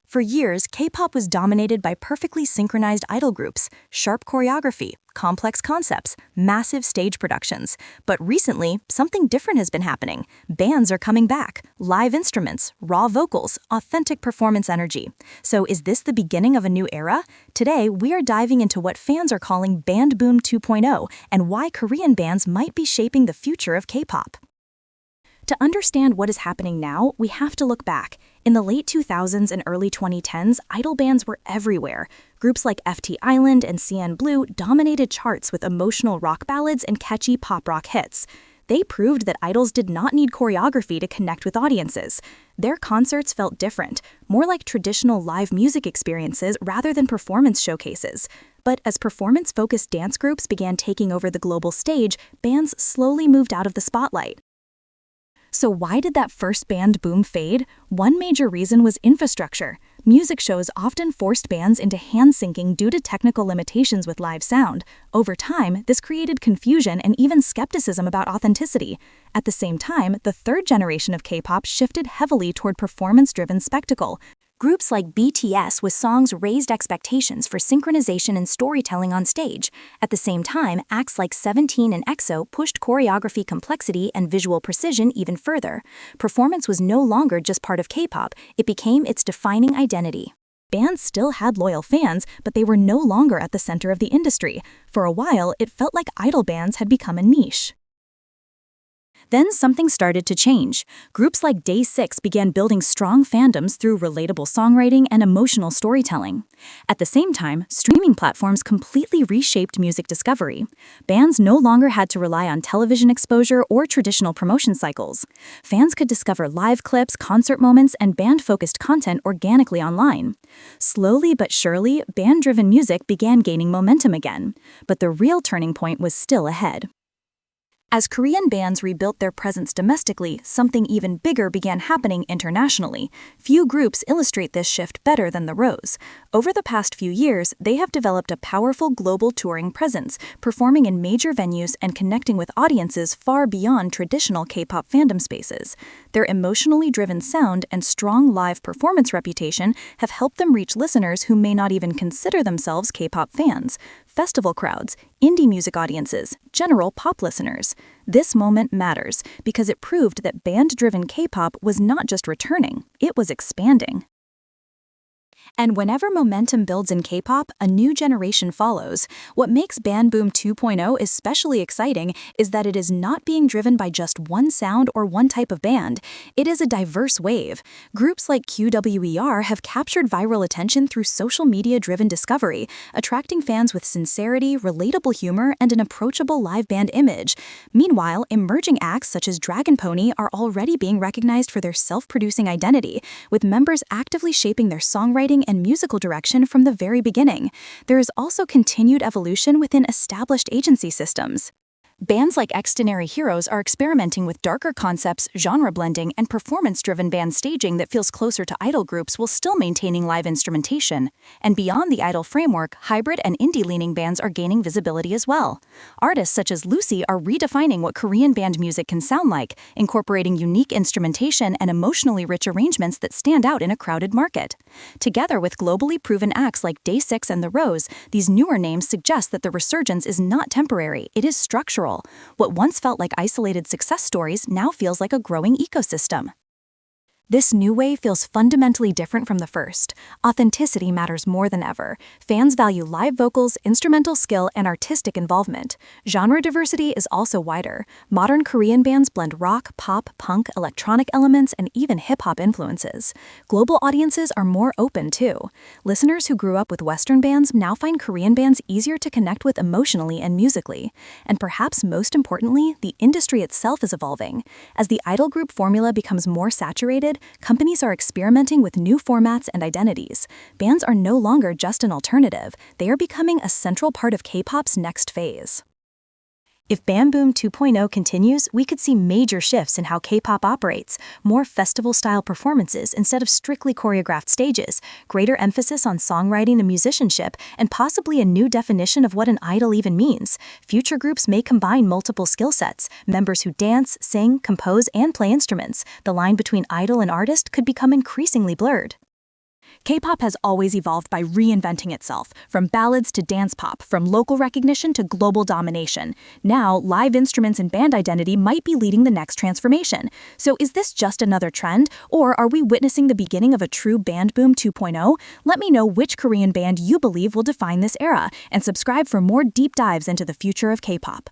For years, K-pop was dominated by perfectly synchronized idol groups, sharp choreography, complex concepts, massive stage productions. But recently, something different has been happening. Bands are coming back, live instruments, raw vocals, authentic performance energy. So is this the beginning of a new era? Today, we are diving into what fans are calling Band Boom 2.0 and why Korean bands might be shaping the future of K-pop. To understand what is happening now, we have to look back. In the late 2000s and early 2010s, idol bands were everywhere. Groups like FT Island and CNBLUE dominated charts with emotional rock ballads and catchy pop rock hits. They proved that idols did not need choreography to connect with audiences. Their concerts felt different, more like traditional live music experiences rather than performance showcases. But as performance-focused dance groups began taking over the global stage, bands slowly moved out of the spotlight. So why did that first band boom fade? One major reason was infrastructure. Music shows often forced bands into hand-syncing due to technical limitations with live sound. Over time, this created confusion and even skepticism about authenticity. At the same time, the third generation of K-pop shifted heavily toward performance-driven spectacle. Groups like BTS with songs raised expectations for synchronization and storytelling on stage. At the same time, acts like 17 and EXO pushed choreography complexity and visual precision even further. Performance was no longer just part of K-pop, it became its defining identity. Bands still had loyal fans, but they were no longer at the center of the industry. For a while, it felt like idol bands had become a niche. Then something started to change. Groups like Day6 began building strong fandoms through relatable songwriting and emotional storytelling. At the same time, streaming platforms completely reshaped music discovery. Bands no longer had to rely on television exposure or traditional promotion cycles. Fans could discover live clips, concert moments, and band-focused content organically online. Slowly but surely, band-driven music began gaining momentum again. But the real turning point was still ahead. As Korean bands rebuilt their presence domestically, something even bigger began happening internationally. Few groups illustrate this shift better than the Rose. Over the past few years, they have developed a powerful global touring presence, performing in major venues and connecting with audiences far beyond traditional K-pop fandom spaces. Their emotionally driven sound and strong live performance reputation have helped them reach listeners who may not even consider themselves K-pop fans. Festival crowds, indie music audiences, general pop listeners. This moment matters because it proved that band-driven K-pop was not just returning, it was expanding. And whenever momentum builds in K-pop, a new generation follows. What makes Band Boom 2.0 especially exciting is that it is not being driven by just one sound or one type of band. It is a diverse wave. Groups like QWER have captured viral attention through social media-driven discovery, attracting fans with sincerity, relatable humor, and an approachable live band image. Meanwhile, emerging acts such as Dragon Pony are already being recognized for their self-producing identity, with members actively shaping their songwriting and musical direction from the very beginning. There is also continued evolution within established agency systems. Bands like Xdinary Heroes are experimenting with darker concepts, genre blending, and performance-driven band staging that feels closer to idol groups while still maintaining live instrumentation. And beyond the idol framework, hybrid and indie-leaning bands are gaining visibility as well. Artists such as Lucy are redefining what Korean band music can sound like, incorporating unique instrumentation and emotionally rich arrangements that stand out in a crowded market. Together with globally proven acts like Day6 and The Rose, these newer names suggest that the resurgence is not temporary, it is structural. What once felt like isolated success stories now feels like a growing ecosystem. This new wave feels fundamentally different from the first. Authenticity matters more than ever. Fans value live vocals, instrumental skill, and artistic involvement. Genre diversity is also wider. Modern Korean bands blend rock, pop, punk, electronic elements, and even hip-hop influences. Global audiences are more open, too. Listeners who grew up with Western bands now find Korean bands easier to connect with emotionally and musically. And perhaps most importantly, the industry itself is evolving. As the idol group formula becomes more saturated, companies are experimenting with new formats and identities. Bands are no longer just an alternative, they are becoming a central part of K-pop's next phase. If Band Boom 2.0 continues, we could see major shifts in how K-pop operates, more festival-style performances instead of strictly choreographed stages, greater emphasis on songwriting and musicianship, and possibly a new definition of what an idol even means. Future groups may combine multiple skill sets, members who dance, sing, compose, and play instruments. The line between idol and artist could become increasingly blurred. K-pop has always evolved by reinventing itself, from ballads to dance pop, from local recognition to global domination. Now, live instruments and band identity might be leading the next transformation. So is this just another trend, or are we witnessing the beginning of a true band boom 2.0? Let me know which Korean band you believe will define this era, and subscribe for more deep dives into the future of K-pop.